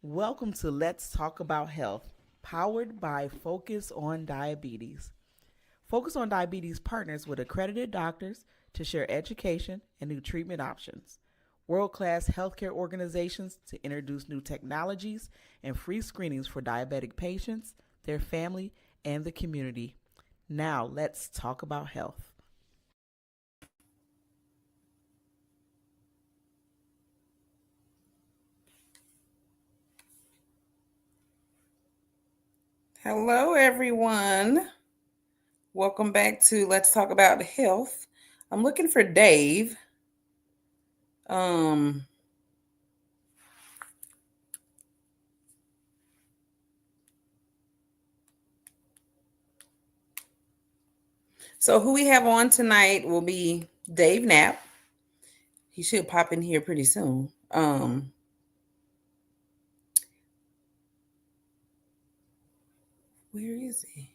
Welcome to Let's Talk About Health, powered by Focus on Diabetes. Focus on Diabetes partners with accredited doctors to share education and new treatment options, world class healthcare organizations to introduce new technologies, and free screenings for diabetic patients, their family, and the community. Now, let's talk about health. Hello, everyone. Welcome back to Let's Talk About Health. I'm looking for Dave. Um, so who we have on tonight will be Dave Knapp. He should pop in here pretty soon. Where is he?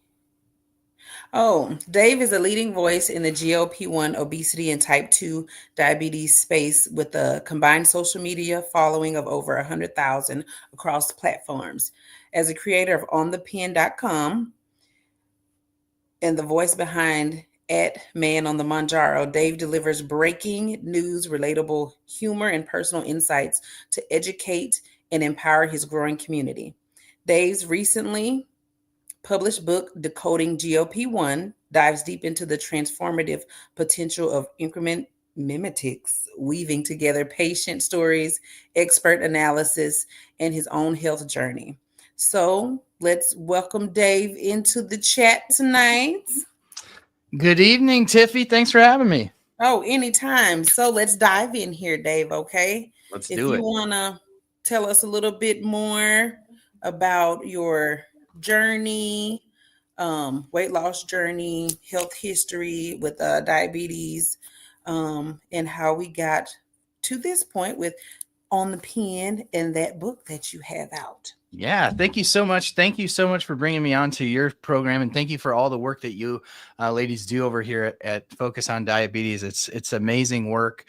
Oh, Dave is a leading voice in the GLP-1 obesity and type 2 diabetes space with a combined social media following of over 100,000 across platforms. As a creator of onthepen.com and the voice behind at Man on the Manjaro, Dave delivers breaking news, relatable humor, and personal insights to educate and empower his growing community. Dave's recently published book, Decoding GLP-1, dives deep into the transformative potential of increment mimetics, weaving together patient stories, expert analysis, and his own health journey. So let's welcome Dave into the chat tonight. Good evening, Tiffy. Thanks for having me. Oh, anytime. So let's dive in here, Dave, okay? Let's If do you it. want to tell us a little bit more about your journey, weight loss journey, health history with diabetes, and how we got to this point with On the Pen and that book that you have out. Yeah, thank you so much. Thank you so much for bringing me onto your program, and thank you for all the work that you ladies do over here at Focus on Diabetes. It's amazing work,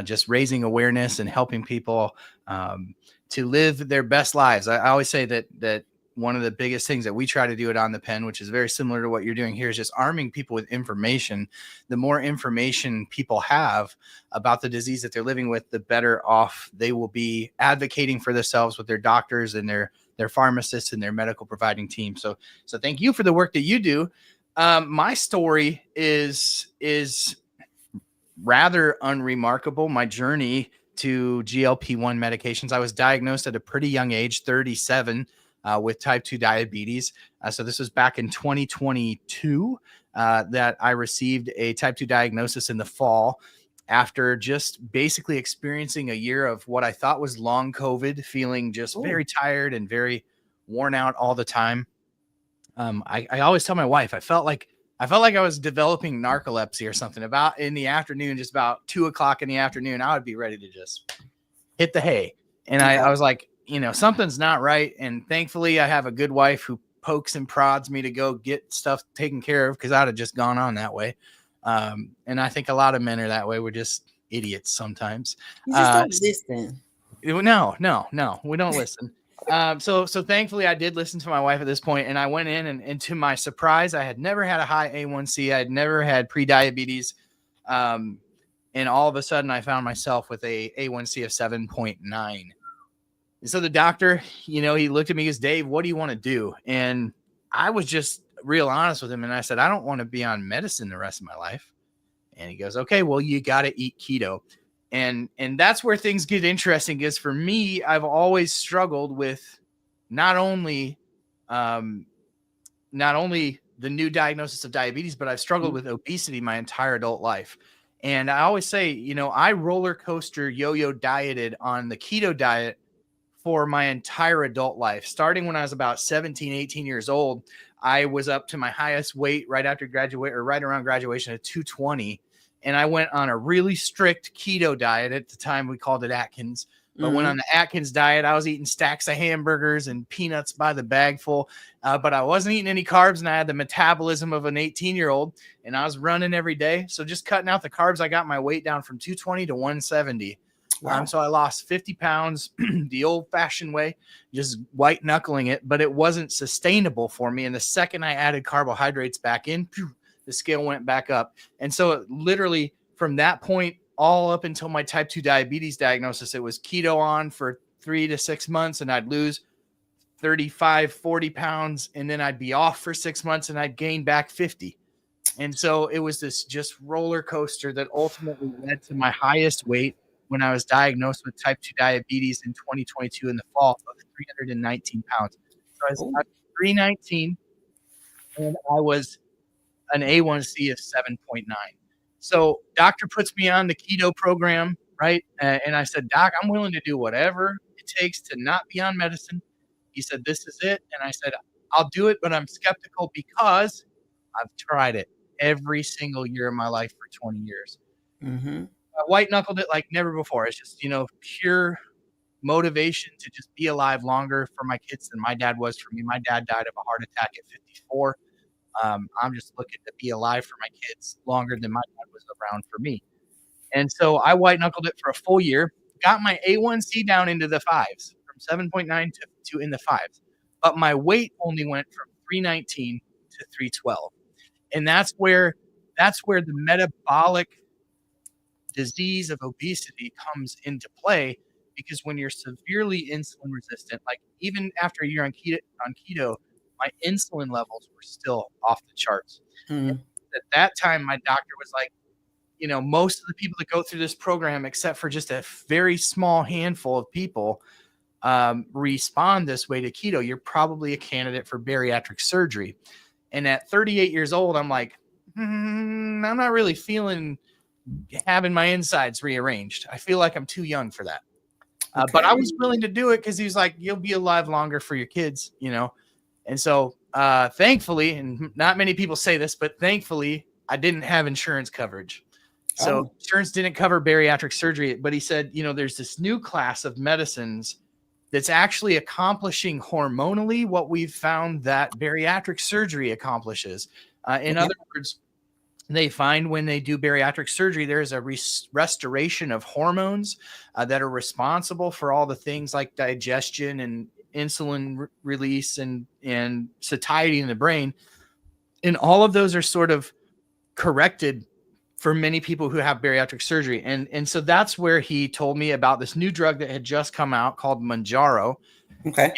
just raising awareness and helping people to live their best lives. I always say that one of the biggest things that we try to do it On the Pen, which is very similar to what you're doing here, is just arming people with information. The more information people have about the disease that they're living with, the better off they will be advocating for themselves with their doctors and their pharmacists and their medical providing team. So thank you for the work that you do. My story is rather unremarkable. My journey to GLP-1 medications. I was diagnosed at a pretty young age, 37, with type 2 diabetes. So this was back in 2022 that I received a type 2 diagnosis in the fall, after just basically experiencing a year of what I thought was long COVID, feeling just very tired and very worn out all the time. I always tell my wife, I felt like I was developing narcolepsy or something. About in the afternoon, just about 2:00 in the afternoon, I would be ready to just hit the hay. And I was like, something's not right. And thankfully I have a good wife who pokes and prods me to go get stuff taken care of, because I'd have just gone on that way. And I think a lot of men are that way. We're just idiots sometimes. You just don't listen. No, we don't listen. So thankfully I did listen to my wife at this point, and I went in, and to my surprise, I had never had a high A1C. I had never had pre-diabetes. And all of a sudden I found myself with a A1C of 7.9. And so the doctor, he looked at me and goes, Dave, what do you want to do? And I was just real honest with him. And I said, I don't want to be on medicine the rest of my life. And he goes, okay, well, you got to eat keto. And that's where things get interesting, is for me, I've always struggled with not only the new diagnosis of diabetes, but I've struggled with obesity my entire adult life. And I always say, I roller coaster yo-yo dieted on the keto diet for my entire adult life. Starting when I was about 17, 18 years old, I was up to my highest weight right after graduate, or right around graduation, at 220. And I went on a really strict keto diet. At the time, we called it Atkins. But when on the Atkins diet, I was eating stacks of hamburgers and peanuts by the bagful. But I wasn't eating any carbs, and I had the metabolism of an 18-year-old, and I was running every day. So just cutting out the carbs, I got my weight down from 220 to 170. Wow. So I lost 50 pounds the old fashioned way, just white knuckling it, but it wasn't sustainable for me. And the second I added carbohydrates back in, the scale went back up. And so literally from that point all up until my type 2 diabetes diagnosis, it was keto on for 3 to 6 months and I'd lose 35, 40 pounds. And then I'd be off for 6 months and I'd gain back 50. And so it was this just roller coaster that ultimately led to my highest weight when I was diagnosed with type 2 diabetes in 2022 in the fall of 319 pounds. So I was 319 and I was an A1C of 7.9. So doctor puts me on the keto program, right? And I said, Doc, I'm willing to do whatever it takes to not be on medicine. He said, this is it. And I said, I'll do it, but I'm skeptical because I've tried it every single year of my life for 20 years. Mm-hmm. I white knuckled it like never before. It's just, pure motivation to just be alive longer for my kids than my dad was for me. My dad died of a heart attack at 54. I'm just looking to be alive for my kids longer than my dad was around for me. And so I white knuckled it for a full year, got my A1C down into the fives from 7.9 to in the fives. But my weight only went from 319 to 312. And that's where the metabolic disease of obesity comes into play, because when you're severely insulin resistant, like even after a year on keto, my insulin levels were still off the charts. Mm-hmm. At that time, my doctor was like, most of the people that go through this program, except for just a very small handful of people, respond this way to keto. You're probably a candidate for bariatric surgery. And at 38 years old, I'm like, I'm not really feeling having my insides rearranged. I feel like I'm too young for that. Okay. But I was willing to do it because he was like, you'll be alive longer for your kids, And so thankfully, and not many people say this, but thankfully I didn't have insurance coverage. So insurance didn't cover bariatric surgery, but he said, there's this new class of medicines that's actually accomplishing hormonally what we've found that bariatric surgery accomplishes. In other words, they find when they do bariatric surgery, there's a restoration of hormones that are responsible for all the things like digestion and insulin release and satiety in the brain. And all of those are sort of corrected for many people who have bariatric surgery. And so that's where he told me about this new drug that had just come out called Mounjaro. Okay.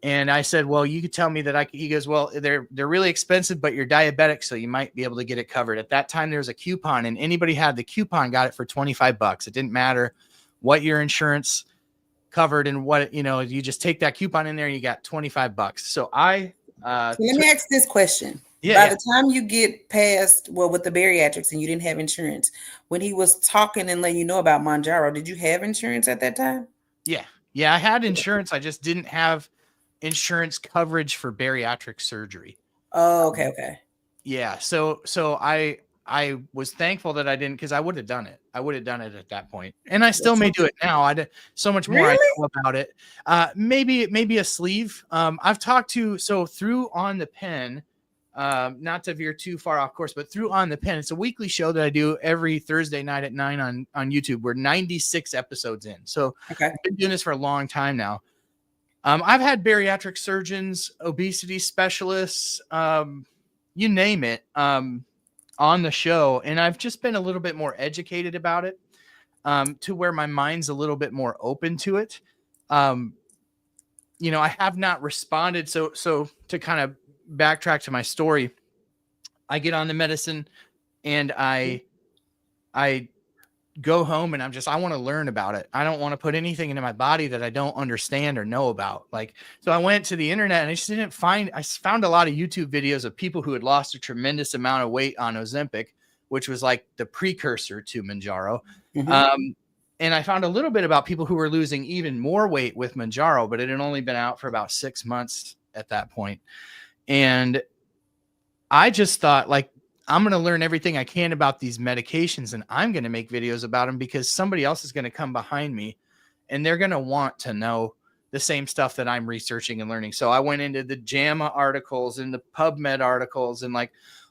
And I said, well, you could tell me that he goes, well, they're really expensive, but you're diabetic, so you might be able to get it covered. At that time, there was a coupon, and anybody had the coupon got it for $25. It didn't matter what your insurance covered and what, you just take that coupon in there and you got $25. So let me ask this question. By the time you get past, with the bariatrics and you didn't have insurance, when he was talking and letting you know about Mounjaro, did you have insurance at that time? Yeah, I had insurance. I just didn't have insurance coverage for bariatric surgery. Oh, okay. Yeah. So I was thankful that I didn't, because I would have done it. I would have done it at that point. And I still may do it now. I did so much more I know about it. Maybe a sleeve. I've talked to, through On the Pen, not to veer too far off course, but through On the Pen, it's a weekly show that I do every Thursday night at 9 on YouTube. We're 96 episodes in. So I've been doing this for a long time now. I've had bariatric surgeons, obesity specialists, you name it, on the show. And I've just been a little bit more educated about it, to where my mind's a little bit more open to it. I have not responded. So to kind of backtrack to my story, I get on the medicine and I go home and I want to learn about it. I don't want to put anything into my body that I don't understand or know about. So I went to the internet and I found a lot of YouTube videos of people who had lost a tremendous amount of weight on Ozempic, which was like the precursor to Mounjaro. Mm-hmm. And I found a little bit about people who were losing even more weight with Mounjaro, but it had only been out for about 6 months at that point. And I just thought, I'm going to learn everything I can about these medications and I'm going to make videos about them, because somebody else is going to come behind me and they're going to want to know the same stuff that I'm researching and learning. So I went into the JAMA articles and the PubMed articles and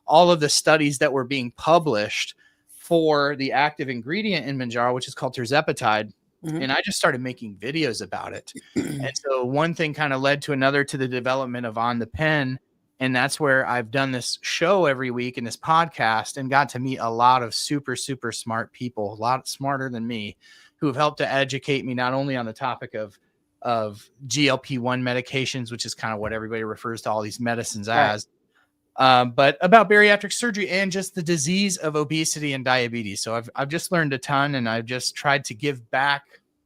all of the studies that were being published for the active ingredient in Mounjaro, which is called tirzepatide. And I just started making videos about it. And so one thing kind of led to another, to the development of On the Pen. And that's where I've done this show every week in this podcast and got to meet a lot of super, super smart people, a lot smarter than me, who have helped to educate me not only on the topic of GLP-1 medications, which is kind of what everybody refers to all these medicines as, but about bariatric surgery and just the disease of obesity and diabetes. So I've just learned a ton, and I've just tried to give back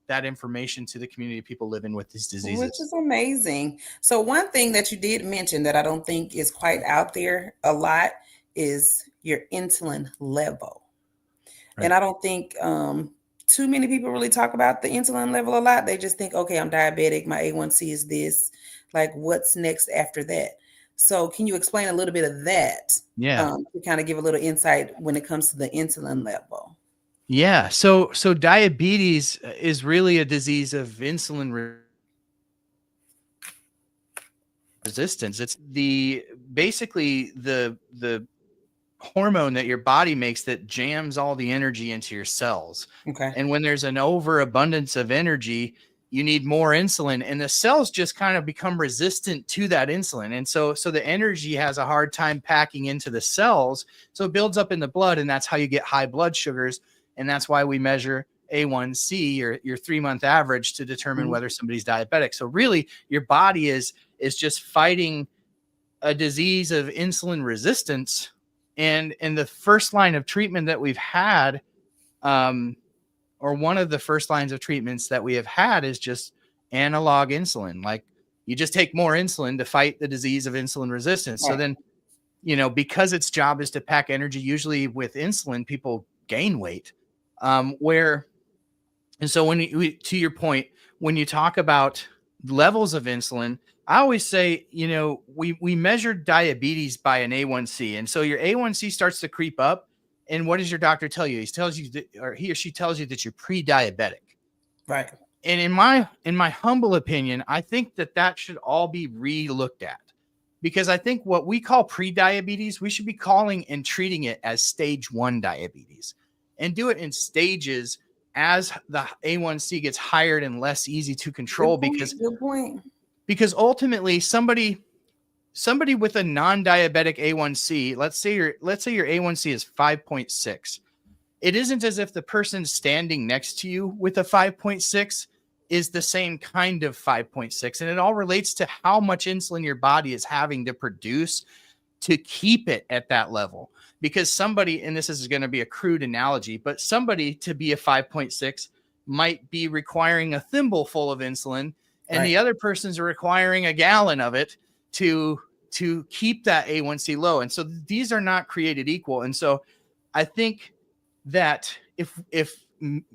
that information to the community of people living with these diseases. Which is amazing. So one thing that you did mention that I don't think is quite out there a lot is your insulin level. Right. And I don't think too many people really talk about the insulin level a lot. They just think, okay, I'm diabetic. My A1C is this. Like, what's next after that? So can you explain a little bit of that? Yeah. To kind of give a little insight when it comes to the insulin level. Yeah. So diabetes is really a disease of insulin resistance. It's basically the hormone that your body makes that jams all the energy into your cells. Okay. And when there's an overabundance of energy, you need more insulin, and the cells just kind of become resistant to that insulin. And so the energy has a hard time packing into the cells. So it builds up in the blood, and that's how you get high blood sugars. And that's why we measure A1C, your 3-month average, to determine whether somebody's diabetic. So really your body is just fighting a disease of insulin resistance. And the first line of treatment that we've had, or one of the first lines of treatments that we have had, is just analog insulin. Like, you just take more insulin to fight the disease of insulin resistance. Right. So then, because its job is to pack energy, usually with insulin, people gain weight. And so to your point, when you talk about levels of insulin, I always say, we measured diabetes by an A1C. And so your A1C starts to creep up. And what does your doctor tell you? He tells you he or she tells you that you're pre-diabetic. Right. And in my humble opinion, I think that should all be re-looked at, because I think what we call pre-diabetes, we should be calling and treating it as stage 1 diabetes, and do it in stages as the A1C gets higher and less easy to control. Good point. Because ultimately somebody with a non-diabetic A1C, let's say your A1C is 5.6. It isn't as if the person standing next to you with a 5.6 is the same kind of 5.6. And it all relates to how much insulin your body is having to produce to keep it at that level. Because somebody, and this is going to be a crude analogy, but somebody to be a 5.6 might be requiring a thimble full of insulin, and the other person's requiring a gallon of it to keep that A1C low. And so these are not created equal. And so I think that if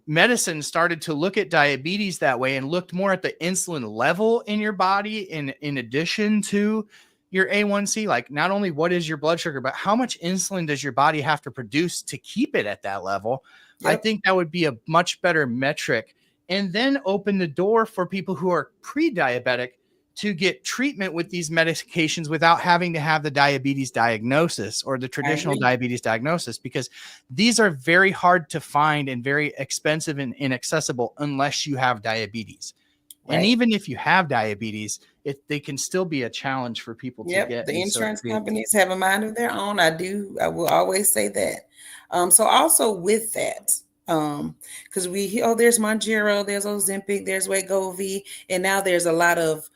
medicine started to look at diabetes that way and looked more at the insulin level in your body, in addition to your A1C, like not only what is your blood sugar, but how much insulin does your body have to produce to keep it at that level? Yep. I think that would be a much better metric, and then open the door for people who are pre-diabetic to get treatment with these medications without having to have the diabetes diagnosis or the traditional diabetes diagnosis, because these are very hard to find and very expensive and inaccessible unless you have diabetes. Right. And even if you have diabetes, they can still be a challenge for people to get. The insurance companies have a mind of their own. I will always say that. So also with that, because there's Mounjaro, there's Ozempic, there's Wegovy, and now there's a lot of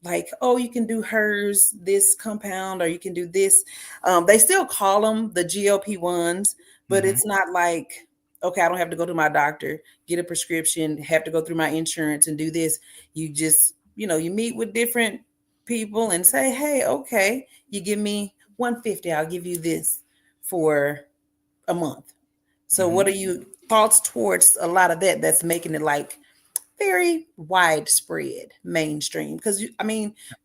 like, you can do hers, this compound, or you can do this. They still call them the GLP-1s, but it's not like, okay, I don't have to go to my doctor, get a prescription, have to go through my insurance and do this. You just, you meet with different people and say, hey, okay, you give me $150, I'll give you this for a month. So what are your thoughts towards a lot of that's making it like very widespread mainstream? Because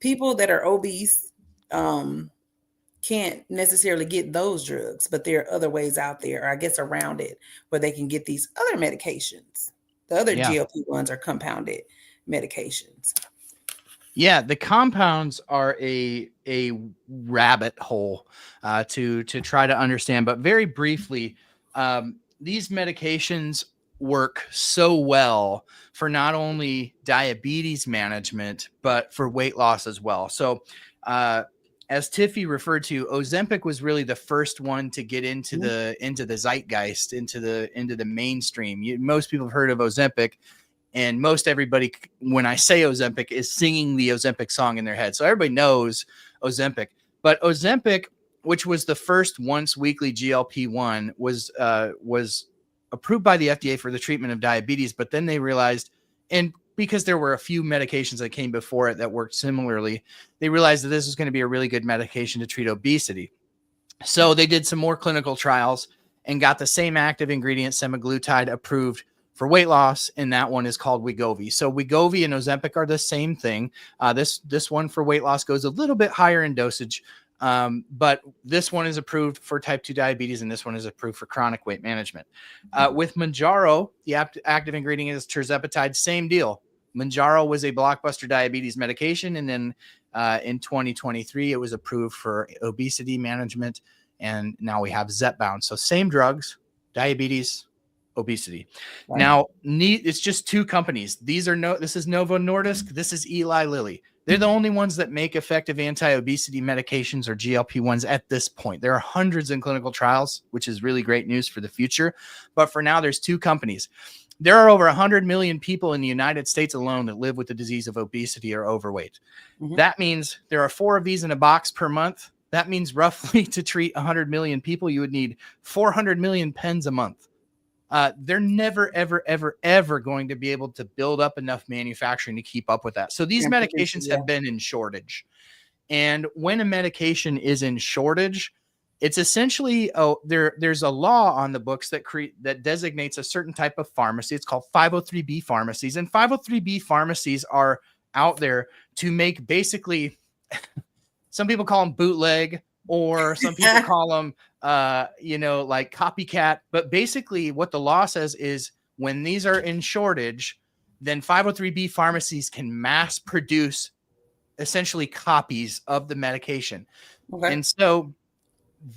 people that are obese can't necessarily get those drugs, but there are other ways out there, or I guess around it, where they can get these other medications. The other GLP-1s are compounded medications. Yeah, the compounds are a rabbit hole to try to understand. But very briefly, these medications work so well for not only diabetes management, but for weight loss as well. So, as Tiffy referred to, Ozempic was really the first one to get into the zeitgeist, into the mainstream. Most people have heard of Ozempic, and most everybody, when I say Ozempic, is singing the Ozempic song in their head. So everybody knows Ozempic. But Ozempic, which was the first once weekly GLP-1, was approved by the FDA for the treatment of diabetes. But then they realized, and because there were a few medications that came before it that worked similarly, they realized that this was going to be a really good medication to treat obesity. So they did some more clinical trials and got the same active ingredient, semaglutide, approved for weight loss, and that one is called Wegovy. So Wegovy and Ozempic are the same thing. This one for weight loss goes a little bit higher in dosage, but this one is approved for type 2 diabetes, and this one is approved for chronic weight management. With Mounjaro, the active ingredient is tirzepatide, same deal. Mounjaro was a blockbuster diabetes medication, and then in 2023, it was approved for obesity management, and now we have Zepbound. So same drugs, diabetes, obesity. Right. Now, it's just two companies. This is Novo Nordisk. This is Eli Lilly. They're the only ones that make effective anti-obesity medications or GLP-1s at this point. There are hundreds in clinical trials, which is really great news for the future. But for now, there's two companies. There are over 100 million people in the United States alone that live with the disease of obesity or overweight. Mm-hmm. That means there are 4 of these in a box per month. That means roughly to treat 100 million people, you would need 400 million pens a month. They're never, ever, ever, ever going to be able to build up enough manufacturing to keep up with that. So these medications have been in shortage. And when a medication is in shortage, it's essentially, there's a law on the books that designates a certain type of pharmacy. It's called 503B pharmacies. And 503B pharmacies are out there to make basically, some people call them bootleg, or some people call them, like copycat. But basically what the law says is when these are in shortage, then 503B pharmacies can mass produce essentially copies of the medication. Okay. And so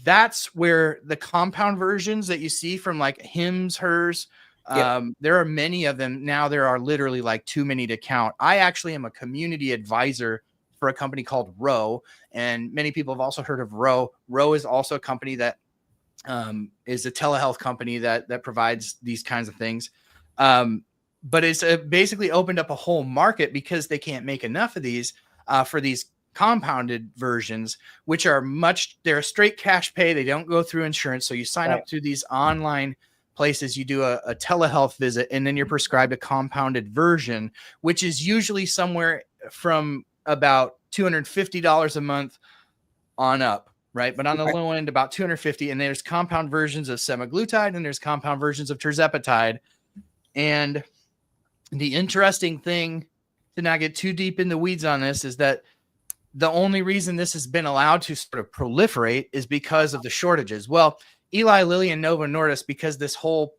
that's where the compound versions that you see from like Hims, Hers, there are many of them. Now there are literally like too many to count. I actually am a community advisor for a company called Row, and many people have also heard of Row. Row is also a company that is a telehealth company that provides these kinds of things. But it's basically opened up a whole market because they can't make enough of these for these compounded versions, which are they're a straight cash pay. They don't go through insurance. So you sign up through these online places, you do a telehealth visit, and then you're prescribed a compounded version, which is usually somewhere from about $250 a month on up, right? But on the low end, about $250. And there's compound versions of semaglutide, and there's compound versions of tirzepatide. And the interesting thing, to not get too deep in the weeds on this, is that the only reason this has been allowed to sort of proliferate is because of the shortages. Well, Eli Lilly and Novo Nordisk, because this whole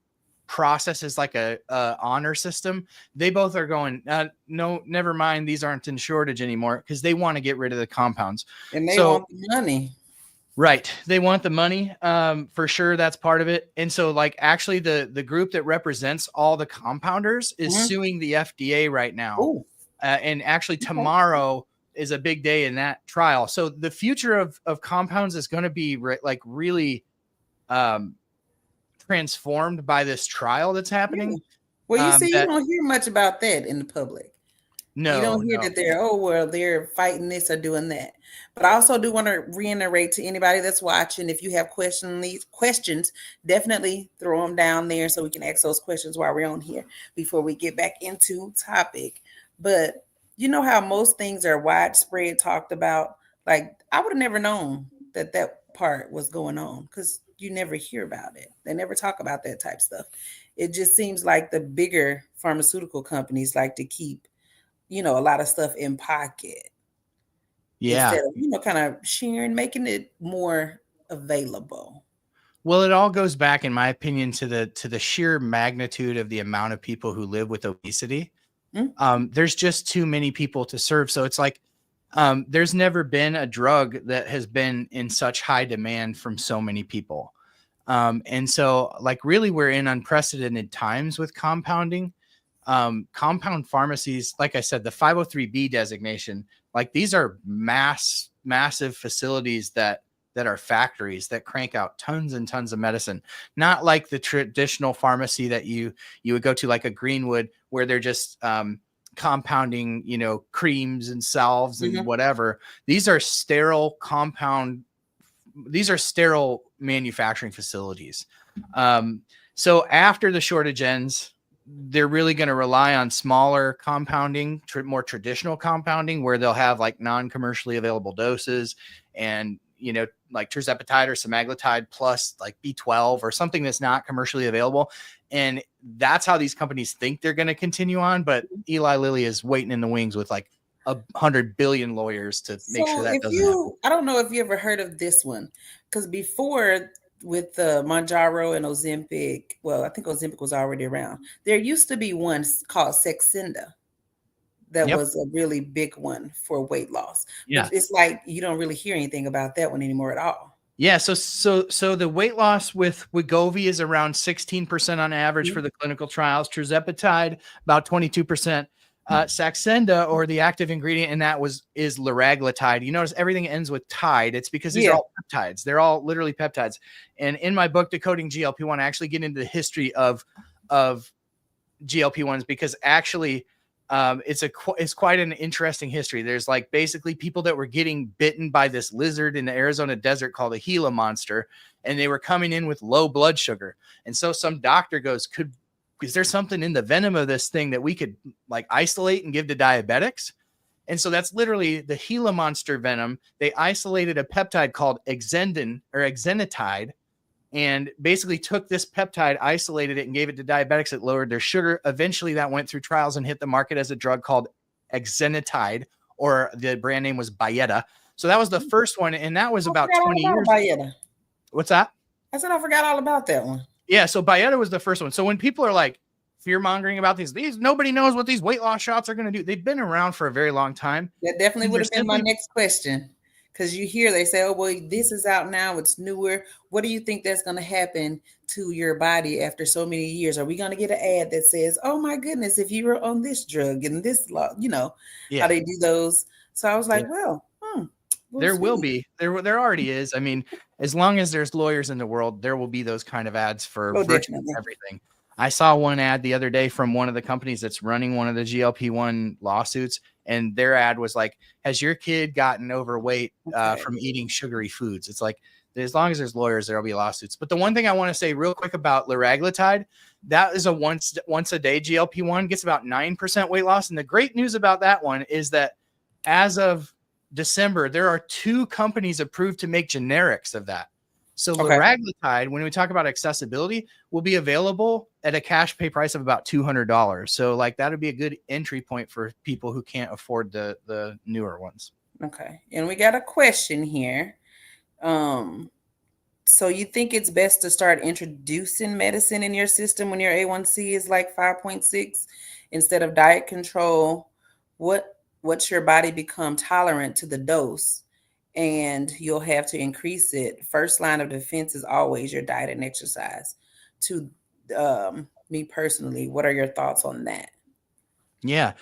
process is like a honor system, they both are going, no, never mind, these aren't in shortage anymore, because they want to get rid of the compounds. And they want the money. Right. They want the money. For sure. That's part of it. And so like actually the group that represents all the compounders is suing the FDA right now. And actually tomorrow is a big day in that trial. So the future of compounds is going to be really transformed by this trial that's happening. Well, you see, you don't hear much about that in the public. No, you don't hear that they're fighting this or doing that. But I also do want to reiterate to anybody that's watching, if you have questions, definitely throw them down there so we can ask those questions while we're on here before we get back into topic. But you know how most things are widespread talked about? Like, I would have never known that part was going on because you never hear about it. They never talk about that type of stuff. It just seems like the bigger pharmaceutical companies like to keep, a lot of stuff in pocket. Yeah. Instead of, kind of sharing, making it more available. Well, it all goes back, in my opinion, to the sheer magnitude of the amount of people who live with obesity. Mm-hmm. There's just too many people to serve. So it's like, there's never been a drug that has been in such high demand from so many people. And so like really we're in unprecedented times with compounding. Compound pharmacies, like I said, the 503B designation, like these are massive facilities that are factories that crank out tons and tons of medicine, not like the traditional pharmacy that you would go to, like a Greenwood, where they're just compounding, creams and salves and whatever. These are sterile manufacturing facilities. So after the shortage ends, they're really going to rely on smaller compounding, more traditional compounding, where they'll have like non-commercially available doses and, like tirzepatide or semaglutide plus like B12 or something that's not commercially available. And that's how these companies think they're going to continue on. But Eli Lilly is waiting in the wings with like 100 billion lawyers to make sure that doesn't happen. I don't know if you ever heard of this one, because before with the Mounjaro and Ozempic, well, I think Ozempic was already around. There used to be one called Saxenda that was a really big one for weight loss. Yeah. But it's like you don't really hear anything about that one anymore at all. Yeah, so the weight loss with Wegovy is around 16% on average for the clinical trials. Tirzepatide about 22%. Saxenda, or the active ingredient in that is liraglutide. You notice everything ends with tide. It's because these are all peptides. They're all literally peptides. And in my book, Decoding GLP-1, I actually get into the history of GLP-1s, because actually it's quite an interesting history. There's like basically people that were getting bitten by this lizard in the Arizona desert called a Gila monster, and they were coming in with low blood sugar. And so some doctor goes, is there something in the venom of this thing that we could like isolate and give to diabetics? And so that's literally the Gila monster venom. They isolated a peptide called exenatide, and basically took this peptide, isolated it, and gave it to diabetics. It lowered their sugar. Eventually that went through trials and hit the market as a drug called exenatide, or the brand name was Byetta. So that was the first one. And that was about 20 years. Byetta. What's that? I said, I forgot all about that one. Yeah, so Byetta was the first one. So when people are like fear mongering about these, nobody knows what these weight loss shots are going to do. They've been around for a very long time. That definitely would have been my next question, because you hear they say, "Oh boy, this is out now. It's newer." What do you think that's going to happen to your body after so many years? Are we going to get an ad that says, "Oh my goodness, if you were on this drug and this law," how they do those? So I was like, well. There will be. There already is. I mean, as long as there's lawyers in the world, there will be those kind of ads for virtually everything. I saw one ad the other day from one of the companies that's running one of the GLP-1 lawsuits, and their ad was like, "Has your kid gotten overweight from eating sugary foods?" It's like, as long as there's lawyers, there'll be lawsuits. But the one thing I want to say real quick about liraglutide, that is a once a day GLP-1, gets about 9% weight loss. And the great news about that one is that as of December, there are 2 companies approved to make generics of that. So liraglutide, when we talk about accessibility, will be available at a cash pay price of about $200. So like that would be a good entry point for people who can't afford the newer ones. Okay. And we got a question here. So you think it's best to start introducing medicine in your system when your A1C is like 5.6 instead of diet control? What's your body become tolerant to the dose, and you'll have to increase it. First line of defense is always your diet and exercise. To me personally, what are your thoughts on that? Yeah.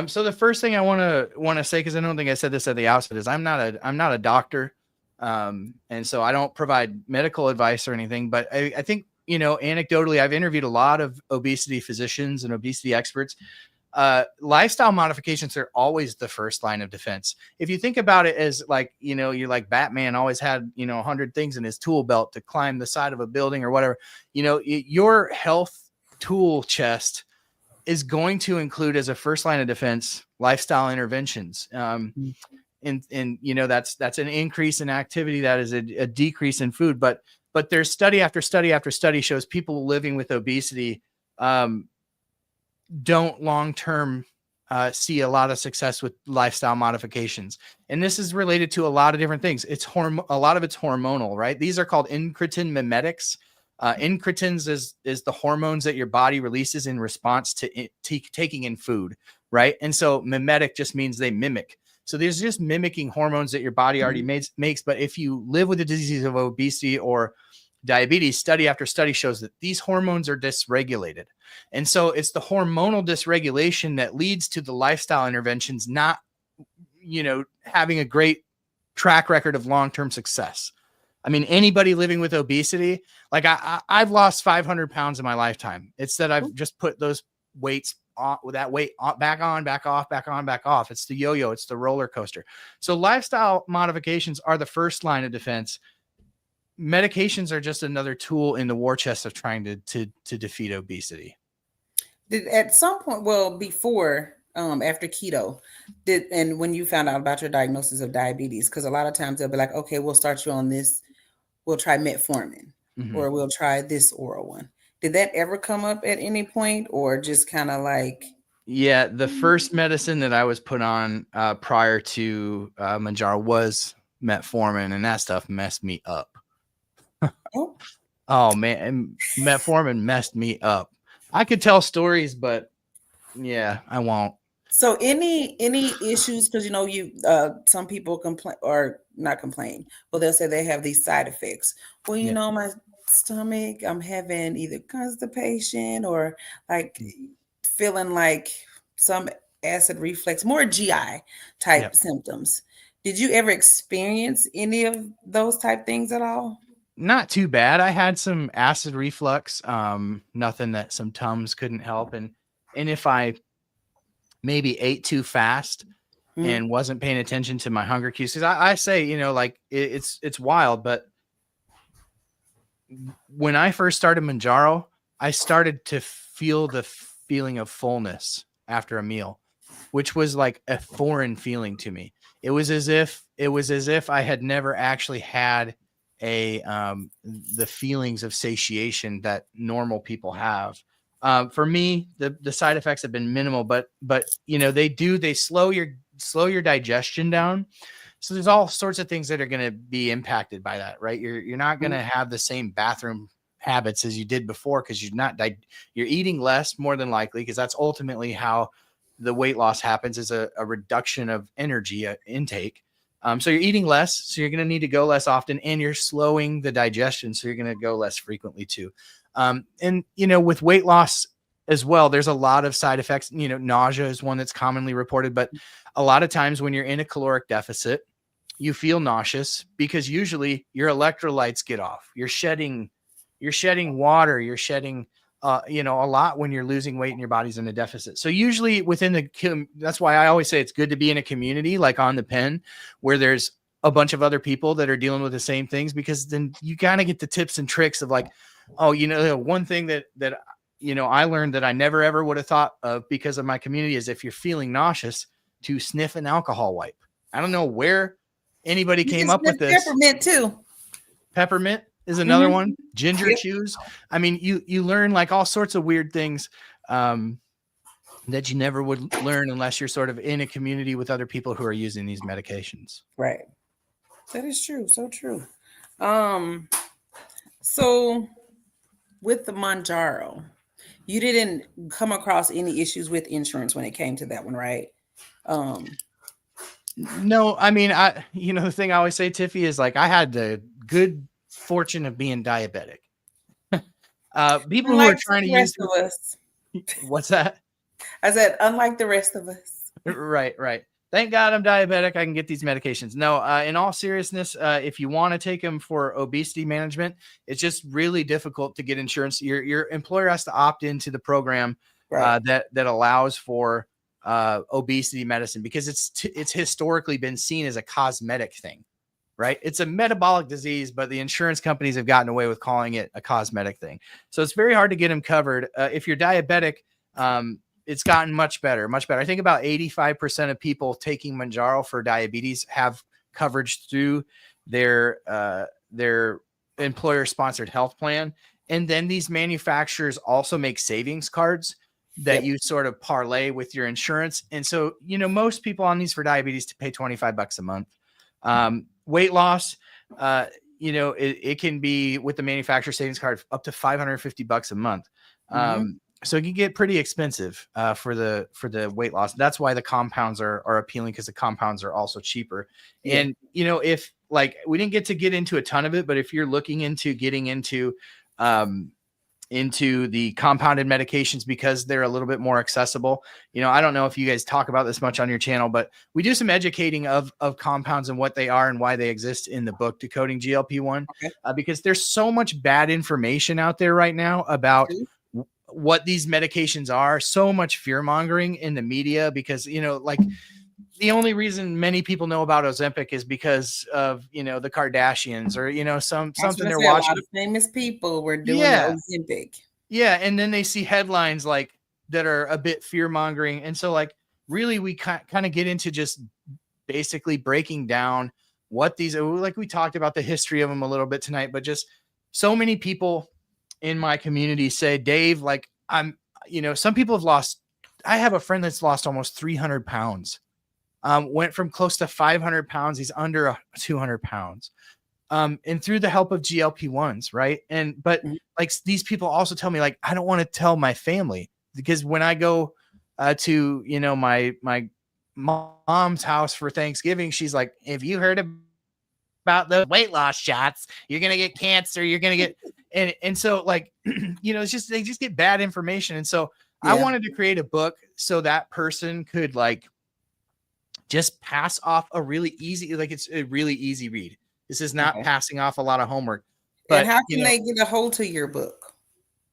So the first thing I want to say, because I don't think I said this at the outset, is I'm not a doctor. And so I don't provide medical advice or anything, but I think, anecdotally, I've interviewed a lot of obesity physicians and obesity experts. Lifestyle modifications are always the first line of defense. If you think about it as like, you're like Batman always had, 100 things in his tool belt to climb the side of a building or whatever, your health tool chest is going to include as a first line of defense, lifestyle interventions. And that's an increase in activity. That is a decrease in food, but there's study after study after study shows people living with obesity, don't long-term see a lot of success with lifestyle modifications. And this is related to a lot of different things. A lot of it's hormonal, right? These are called incretin mimetics. Incretins is the hormones that your body releases in response to taking in food, right? And so mimetic just means they mimic. So there's just mimicking hormones that your body already makes. But if you live with the disease of obesity or diabetes, study after study shows that these hormones are dysregulated. And so it's the hormonal dysregulation that leads to the lifestyle interventions not, having a great track record of long-term success. I mean, anybody living with obesity, like I've lost 500 pounds in my lifetime. It's that I've just put those weights that weight back on, back off, back on, back off. It's the yo-yo, it's the roller coaster. So lifestyle modifications are the first line of defense. Medications are just another tool in the war chest of trying to defeat obesity. At some point, well, before, after keto, and when you found out about your diagnosis of diabetes, because a lot of times they'll be like, okay, we'll start you on this. We'll try metformin, or we'll try this oral one. Did that ever come up at any point, or just kind of like? Yeah, the first medicine that I was put on prior to Mounjaro was metformin, and that stuff messed me up. Oh man, metformin messed me up. I could tell stories, but yeah, I won't. So any issues, because some people complain or not complain, well, they'll say they have these side effects. Well, my stomach, I'm having either constipation or like feeling like some acid reflux, more GI type symptoms. Did you ever experience any of those type things at all? Not too bad. I had some acid reflux, nothing that some Tums couldn't help. And if I maybe ate too fast and wasn't paying attention to my hunger cues, because I say, it's wild, but when I first started Mounjaro, I started to feel the feeling of fullness after a meal, which was like a foreign feeling to me. It was as if I had never actually had the feelings of satiation that normal people have. For me, the side effects have been minimal, but they slow your digestion down. So there's all sorts of things that are going to be impacted by that, right? You're not going to have the same bathroom habits as you did before, because you're eating less, more than likely, because that's ultimately how the weight loss happens, is a reduction of energy intake. So you're eating less, so you're going to need to go less often, and you're slowing the digestion, so you're going to go less frequently too. And with weight loss as well, there's a lot of side effects. Nausea is one that's commonly reported, but a lot of times when you're in a caloric deficit, you feel nauseous because usually your electrolytes get off. You're shedding water. You're shedding, a lot when you're losing weight and your body's in a deficit. So usually that's why I always say it's good to be in a community like on the Pen, where there's a bunch of other people that are dealing with the same things, because then you kind of get the tips and tricks of like, one thing that I learned that I never ever would have thought of because of my community is, if you're feeling nauseous, to sniff an alcohol wipe. I don't know where anybody came up with this. Peppermint too. Peppermint is another one. Ginger chews. I mean, you learn like all sorts of weird things that you never would learn unless you're sort of in a community with other people who are using these medications. Right. That is true. So true. So with the Mounjaro, you didn't come across any issues with insurance when it came to that one, right? No, I mean, the thing I always say, Tiffy, is like, I had the good fortune of being diabetic. People who are trying to use us. What's that? I said, unlike the rest of us. Right. Thank God I'm diabetic. I can get these medications. No, in all seriousness, if you want to take them for obesity management, it's just really difficult to get insurance. Your employer has to opt into the program that allows for obesity medicine, because it's historically been seen as a cosmetic thing, right? It's a metabolic disease, but the insurance companies have gotten away with calling it a cosmetic thing. So it's very hard to get them covered. If you're diabetic, it's gotten much better. I think about 85% of people taking Mounjaro for diabetes have coverage through their employer-sponsored health plan. And then these manufacturers also make savings cards that you sort of parlay with your insurance. And so, most people on these for diabetes to pay $25 a month. Weight loss, it can be, with the manufacturer savings card, up to $550 a month. So it can get pretty expensive for the weight loss. That's why the compounds are appealing, because the compounds are also cheaper. And, like, we didn't get into a ton of it, but if you're looking into getting into the compounded medications because they're a little bit more accessible. I don't know if you guys talk about this much on your channel, but we do some educating of compounds and what they are and why they exist in the book, Decoding GLP-1, because there's so much bad information out there right now about what these medications are, so much fear mongering in the media because, like, the only reason many people know about Ozempic is because of, the Kardashians or, something they're watching. A lot of famous people were doing the Ozempic. Yeah. And then they see headlines like that are a bit fear mongering. And so, like, really, we kind of get into just basically breaking down what these, like, we talked about the history of them a little bit tonight, but just so many people in my community say, Dave, like, some people have lost. I have a friend that's lost almost 300 pounds. Went from close to 500 pounds. He's under 200 pounds. And through the help of GLP-1s. Right. But like, these people also tell me, like, I don't want to tell my family because when I go to, my mom's house for Thanksgiving, she's like, if you heard about the weight loss shots, you're going to get cancer. You're going to get, and so, like, it's just, they just get bad information. And so I wanted to create a book so that person could, like, just pass off a really easy, like, it's a really easy read. This is not passing off a lot of homework. But and how can they get a hold to your book?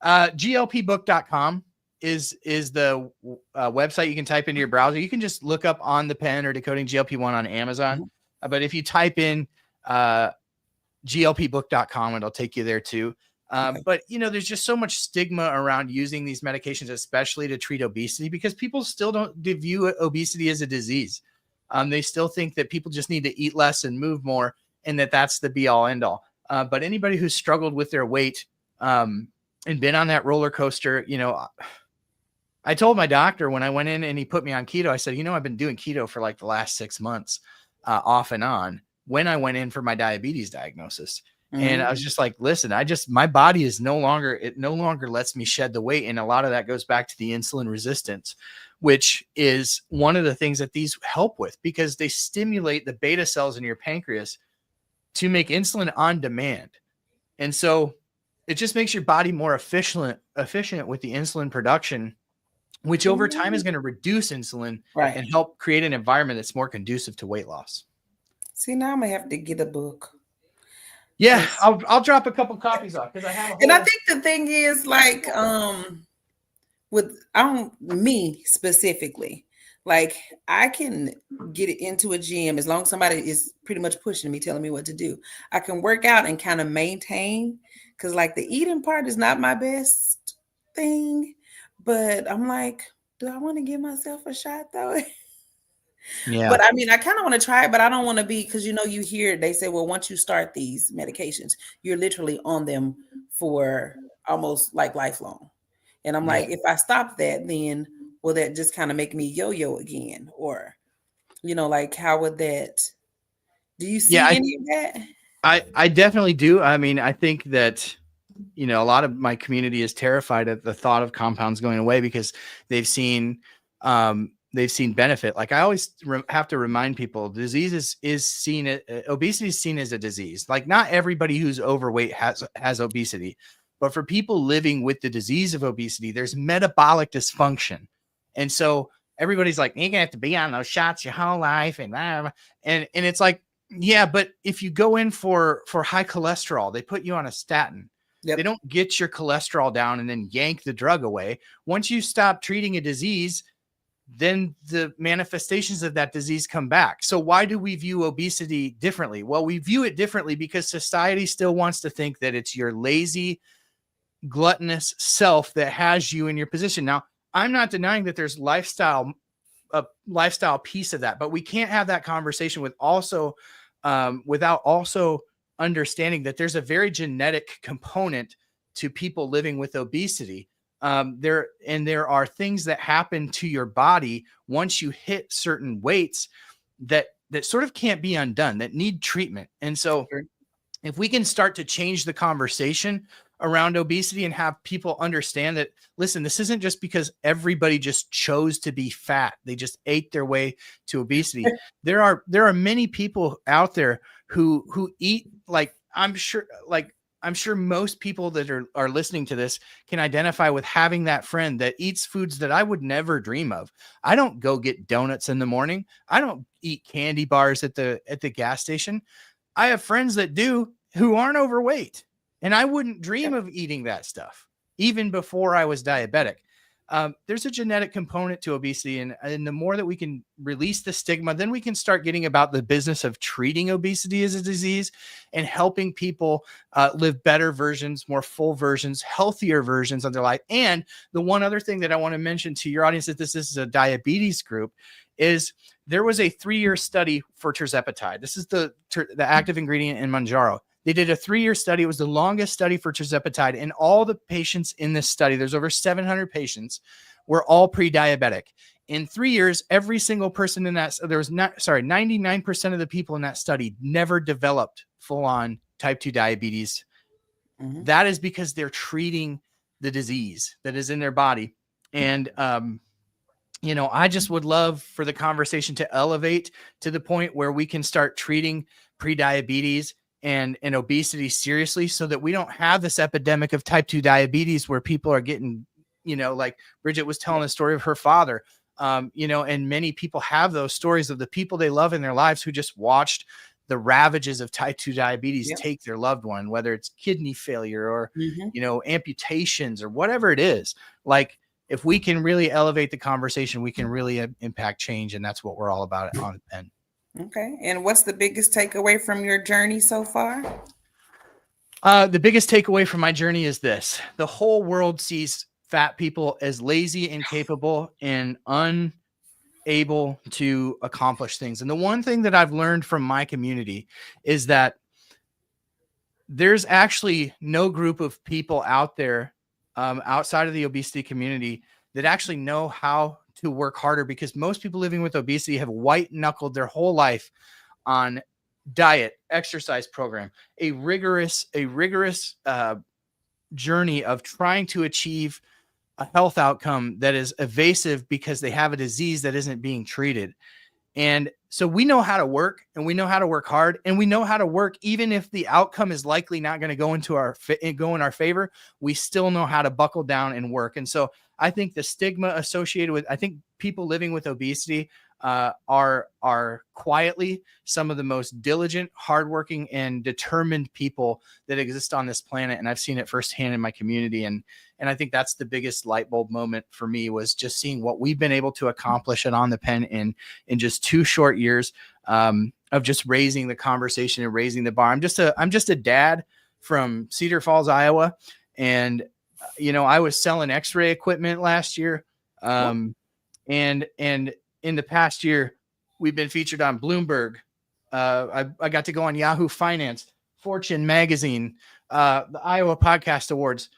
glpbook.com is the website you can type into your browser. You can just look up On the Pen or Decoding GLP-1 on Amazon. But if you type in glpbook.com, it'll take you there too. But, there's just so much stigma around using these medications, especially to treat obesity, because people still don't view obesity as a disease. They still think that people just need to eat less and move more, and that's the be all end all. But anybody who's struggled with their weight and been on that roller coaster, I told my doctor when I went in and he put me on keto, I said, I've been doing keto for like the last 6 months off and on when I went in for my diabetes diagnosis. And I was just like, listen, my body is no longer lets me shed the weight. And a lot of that goes back to the insulin resistance, which is one of the things that these help with because they stimulate the beta cells in your pancreas to make insulin on demand. And so it just makes your body more efficient with the insulin production, which over time is going to reduce insulin and help create an environment that's more conducive to weight loss. See, now I'm going to have to get a book. Yeah, I'll drop a couple copies off because I have a whole. And I think the thing is, like, with me specifically, like, I can get into a gym as long as somebody is pretty much pushing me, telling me what to do. I can work out and kind of maintain because, like, the eating part is not my best thing. But I'm like, do I want to give myself a shot though? Yeah. But I mean, I kind of want to try it, but I don't want to be, because you hear they say, well, once you start these medications, you're literally on them for almost like lifelong. And I'm like, if I stop that, then will that just kind of make me yo-yo again? Or, like, how would that, do you see any of that? I definitely do. I mean, I think that, a lot of my community is terrified at the thought of compounds going away because they've seen benefit. Like, I always have to remind people, disease is seen, obesity is seen as a disease. Like, not everybody who's overweight has obesity, but for people living with the disease of obesity, there's metabolic dysfunction. And so everybody's like, you're gonna have to be on those shots your whole life. And it's like, yeah, but if you go in for high cholesterol, they put you on a statin. They don't get your cholesterol down and then yank the drug away. Once you stop treating a disease, then the manifestations of that disease come back. So why do we view obesity differently? Well, we view it differently because society still wants to think that it's your lazy, gluttonous self that has you in your position. Now, I'm not denying that there's a lifestyle piece of that, but we can't have that conversation without also understanding that there's a very genetic component to people living with obesity. There are things that happen to your body once you hit certain weights that sort of can't be undone, that need treatment. And so if we can start to change the conversation around obesity and have people understand that, listen, this isn't just because everybody just chose to be fat. They just ate their way to obesity. There are many people out there who eat, like, I'm sure most people that are listening to this can identify with having that friend that eats foods that I would never dream of. I don't go get donuts in the morning. I don't eat candy bars at the gas station. I have friends that do, who aren't overweight, and I wouldn't dream of eating that stuff even before I was diabetic. There's a genetic component to obesity, and the more that we can release the stigma, then we can start getting about the business of treating obesity as a disease and helping people live better versions, more full versions, healthier versions of their life. And the one other thing that I want to mention to your audience, that this is a diabetes group, is there was a 3-year study for tirzepatide. This is the active ingredient in Mounjaro. They did a 3-year study. It was the longest study for tirzepatide, and all the patients in this study, there's over 700 patients, were all pre-diabetic. In 3 years, every single person in that, 99% of the people in that study never developed full-on type 2 diabetes. Mm-hmm. That is because they're treating the disease that is in their body. And, I just would love for the conversation to elevate to the point where we can start treating pre-diabetes and obesity seriously, so that we don't have this epidemic of type 2 diabetes where people are getting, like Bridget was telling the story of her father, and many people have those stories of the people they love in their lives who just watched the ravages of type 2 diabetes take their loved one, whether it's kidney failure or, amputations or whatever it is. Like, if we can really elevate the conversation, we can really impact change. And that's what we're all about on the pen. Okay. And what's the biggest takeaway from your journey so far? The biggest takeaway from my journey is this: the whole world sees fat people as lazy, incapable, and unable to accomplish things. And the one thing that I've learned from my community is that there's actually no group of people out there outside of the obesity community that actually know how to work harder, because most people living with obesity have white knuckled their whole life on diet, exercise program, a rigorous journey of trying to achieve a health outcome that is evasive because they have a disease that isn't being treated. And so we know how to work, and we know how to work hard, and we know how to work even if the outcome is likely not going to go in our favor. We still know how to buckle down and work. And so I think the stigma associated with, I think people living with obesity are quietly some of the most diligent, hardworking, and determined people that exist on this planet. And I've seen it firsthand in my community. And I think that's the biggest light bulb moment for me, was just seeing what we've been able to accomplish at On the Pen in just 2 short years of just raising the conversation and raising the bar. I'm just a dad from Cedar Falls, Iowa. And, I was selling x-ray equipment last year. And in the past year, we've been featured on Bloomberg. I got to go on Yahoo Finance, Fortune Magazine, the Iowa Podcast Awards.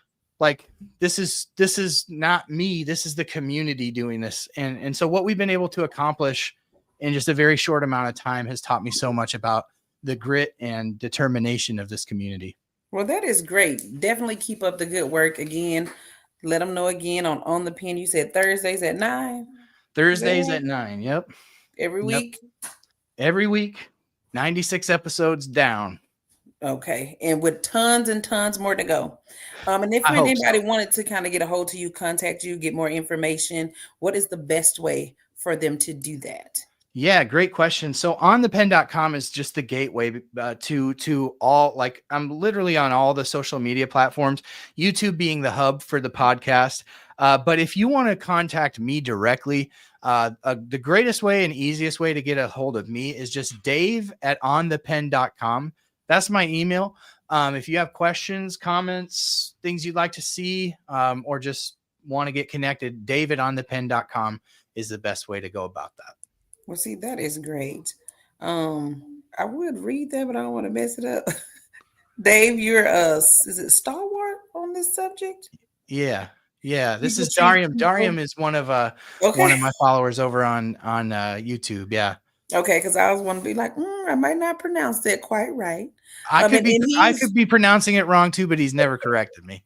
Like, this is not me. This is the community doing this. And so what we've been able to accomplish in just a very short amount of time has taught me so much about the grit and determination of this community. Well, that is great. Definitely keep up the good work. Again, let them know again on the Pen. You said Thursdays at 9. Thursdays at 9. Yep. Every week? Every week. 96 episodes down. Okay. And with tons and tons more to go. And if anybody wanted to kind of get a hold of you, contact you, get more information, what is the best way for them to do that? Yeah, great question. So onthepen.com is just the gateway to all, like, I'm literally on all the social media platforms, YouTube being the hub for the podcast. But if you want to contact me directly, the greatest way and easiest way to get a hold of me is just dave@onthepen.com. That's my email. If you have questions, comments, things you'd like to see, or just want to get connected, dave@onthepen.com is the best way to go about that. Well, see, that is great. I would read that, but I don't want to mess it up. Dave, you're is it stalwart on this subject? Yeah. This is Darium. Darium is one of my followers over on YouTube. Yeah. Okay, because I was want to be like, I might not pronounce that quite right. I could be pronouncing it wrong too, but he's never corrected me.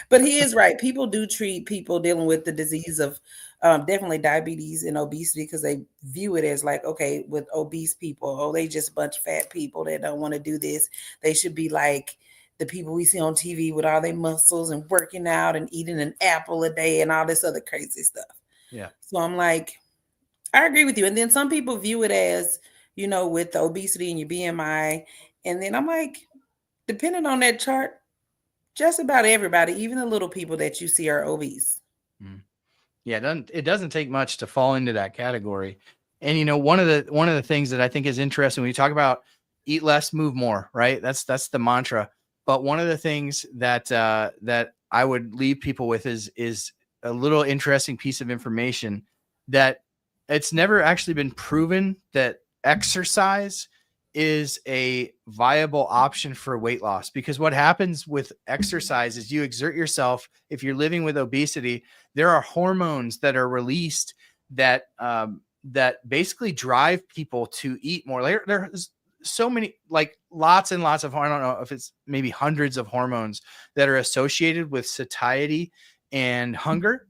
But he is right. People do treat people dealing with the disease of definitely diabetes and obesity because they view it as like, okay, with obese people, oh, they just a bunch of fat people that don't want to do this. They should be like the people we see on TV with all their muscles and working out and eating an apple a day and all this other crazy stuff. Yeah. So I'm like, I agree with you. And then some people view it as, you know, with the obesity and your BMI. And then I'm like, depending on that chart, just about everybody, even the little people that you see are obese. Yeah, it doesn't take much to fall into that category. And you know, one of the things that I think is interesting when you talk about eat less, move more, right? That's the mantra. But one of the things that that I would leave people with is a little interesting piece of information that it's never actually been proven that exercise is a viable option for weight loss, because what happens with exercise is you exert yourself. If you're living with obesity, there are hormones that are released that that basically drive people to eat more. There's so many, like lots and lots of, I don't know if it's maybe hundreds of hormones that are associated with satiety and hunger.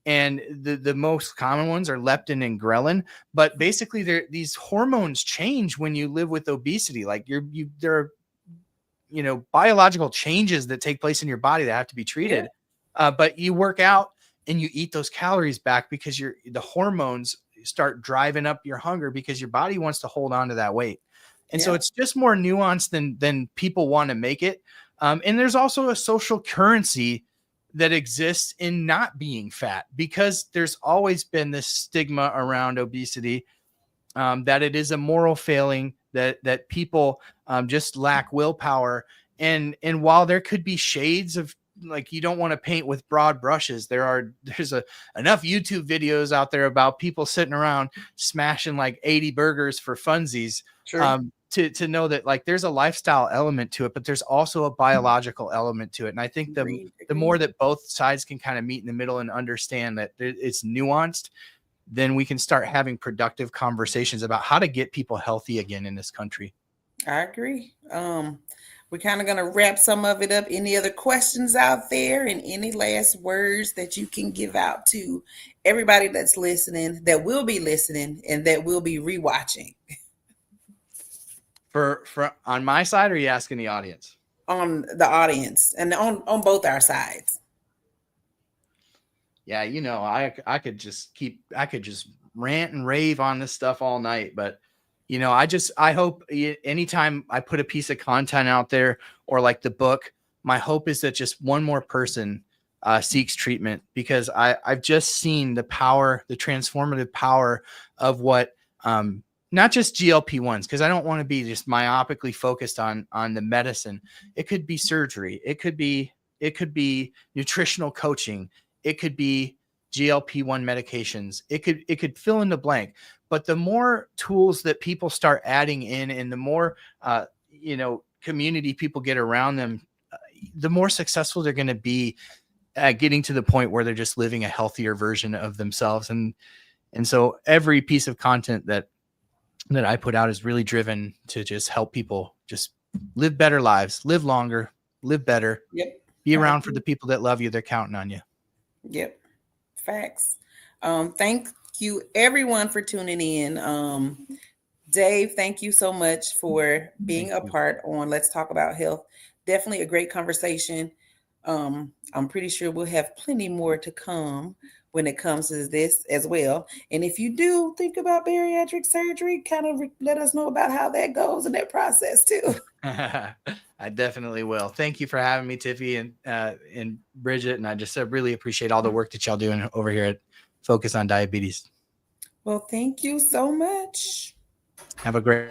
And the most common ones are leptin and ghrelin. But basically, these hormones change when you live with obesity. Like there are, you know, biological changes that take place in your body that have to be treated. Yeah. But you work out and you eat those calories back because the hormones start driving up your hunger because your body wants to hold on to that weight. And so it's just more nuanced than people want to make it. And there's also a social currency that exists in not being fat, because there's always been this stigma around obesity, that it is a moral failing, that people just lack willpower. And while there could be shades of, like, you don't want to paint with broad brushes, there's enough YouTube videos out there about people sitting around smashing like 80 burgers for funsies. Sure. To know that, like, there's a lifestyle element to it, but there's also a biological element to it. And I think the more that both sides can kind of meet in the middle and understand that it's nuanced, then we can start having productive conversations about how to get people healthy again in this country. I agree. We're kind of going to wrap some of it up. Any other questions out there, and any last words that you can give out to everybody that's listening, that will be listening, and that will be rewatching? For on my side, or are you asking the audience? On the audience, and on both our sides. Yeah, you know, I could just rant and rave on this stuff all night, but you know, I hope anytime I put a piece of content out there, or like the book, my hope is that just one more person seeks treatment, because I've just seen the power, the transformative power of what, not just GLP-1s, because I don't want to be just myopically focused on the medicine. It could be surgery. It could be nutritional coaching. It could be GLP-1 medications. It could fill in the blank. But the more tools that people start adding in, and the more, community people get around them, the more successful they're going to be at getting to the point where they're just living a healthier version of themselves. And so every piece of content that I put out is really driven to just help people just live better lives, live longer, live better. Yep. Be around for the people that love you. They're counting on you. Yep. Facts. Thank you everyone for tuning in. Dave, thank you so much for being a part on Let's Talk About Health. Definitely a great conversation. I'm pretty sure we'll have plenty more to come when it comes to this as well. And if you do think about bariatric surgery, kind of let us know about how that goes in that process too. I definitely will. Thank you for having me, Tiffy and Bridget. And I just really appreciate all the work that y'all doing over here at Focus on Diabetes. Well, thank you so much. Have a great